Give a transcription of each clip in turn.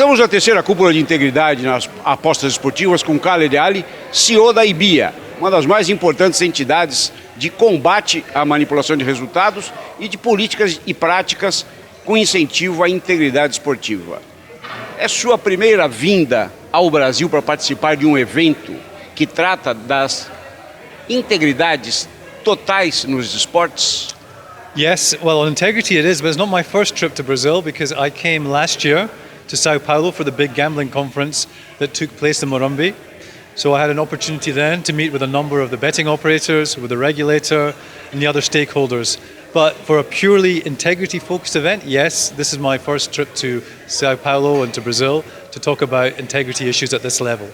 Estamos na terceira cúpula de integridade nas apostas esportivas com Khalid, CEO da IBIA, uma das mais importantes entidades de combate à manipulação de resultados e de políticas e práticas com incentivo à integridade esportiva. É sua primeira vinda ao Brasil para participar de um evento que trata das integridades totais nos esportes? Yes, well, on integrity it is, but it's not my first trip to Brazil because I came last year to Sao Paulo for the big gambling conference that took place in Morumbi. So I had an opportunity then to meet with a number of the betting operators, with the regulator and the other stakeholders. But for a purely integrity-focused event, yes, this is my first trip to Sao Paulo and to Brazil to talk about integrity issues at this level.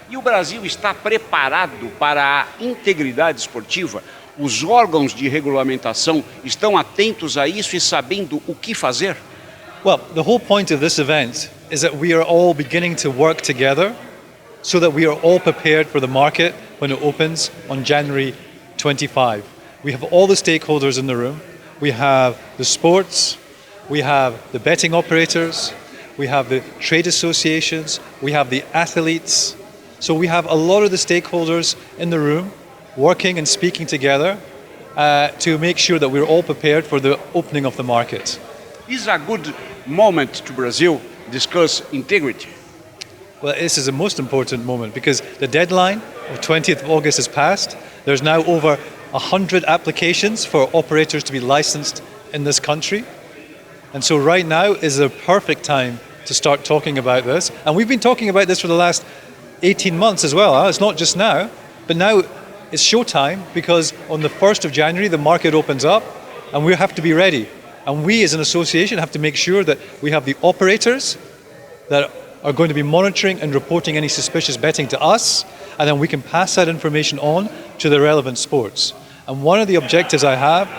E o Brasil está preparado para a integridade esportiva? Os órgãos de regulamentação estão atentos a isso e sabendo o que fazer? Well, the whole point of this event is that we are all beginning to work together so that we are all prepared for the market when it opens on January 25. We have all the stakeholders in the room. We have the sports, we have the betting operators, we have the trade associations, we have the athletes. So we have a lot of the stakeholders in the room working and speaking together to make sure that we're all prepared for the opening of the market. Is a good moment to Brazil discuss integrity? Well, this is the most important moment because the deadline of 20th of August has passed. There's now over 100 applications for operators to be licensed in this country. And so right now is the perfect time to start talking about this. And we've been talking about this for the last 18 months as well. It's not just now, but now it's showtime because on the 1st of January, the market opens up and we have to be ready. And we as an association have to make sure that we have the operators that are going to be monitoring and reporting any suspicious betting to us, and then we can pass that information on to the relevant sports. And one of the objectives I have,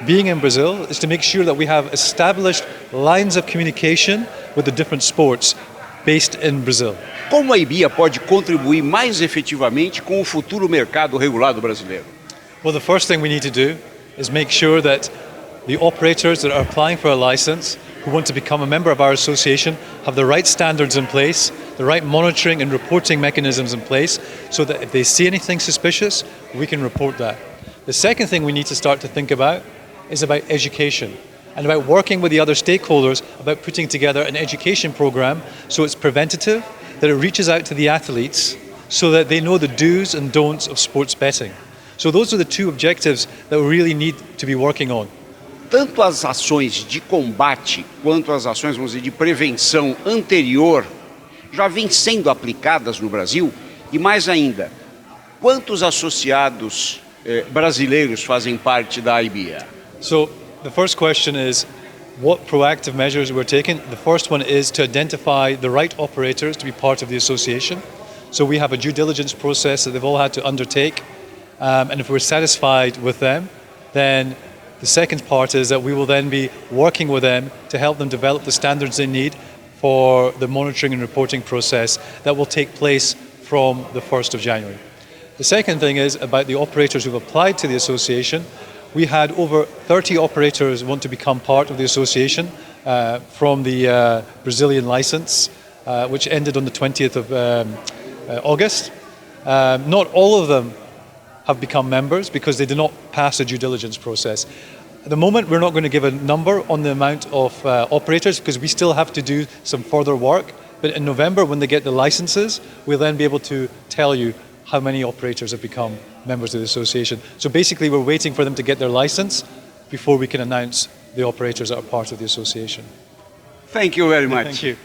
being in Brazil, is to make sure that we have established lines of communication with the different sports based in Brazil. Como a IBIA pode contribuir mais efetivamente com o futuro mercado regulado brasileiro? Well, the first thing we need to do is make sure that the operators that are applying for a license, who want to become a member of our association, have the right standards in place, the right monitoring and reporting mechanisms in place, so that if they see anything suspicious, we can report that. The second thing we need to start to think about is about education and about working with the other stakeholders about putting together an education program so it's preventative, that it reaches out to the athletes so that they know the do's and don'ts of sports betting. So those are the two objectives that we really need to be working on. Tanto as ações de combate quanto as ações, vamos dizer, de prevenção anterior já vêm sendo aplicadas no Brasil e mais ainda, quantos associados brasileiros fazem parte da IBIA? So the first question is what proactive measures we're taking. The first one is to identify the right operators to be part of the association. So we have a due diligence process that they've all had to undertake, and if we're satisfied with them, then the second part is that we will then be working with them to help them develop the standards they need for the monitoring and reporting process that will take place from the 1st of January. The second thing is about the operators who've applied to the association. We had over 30 operators want to become part of the association from the Brazilian license, which ended on the 20th of August. Not all of them have become members because they did not pass the due diligence process. At the moment, we're not going to give a number on the amount of operators because we still have to do some further work. But in November, when they get the licenses, we'll then be able to tell you how many operators have become members of the association. So basically, we're waiting for them to get their license before we can announce the operators that are part of the association. Thank you very much. Thank you.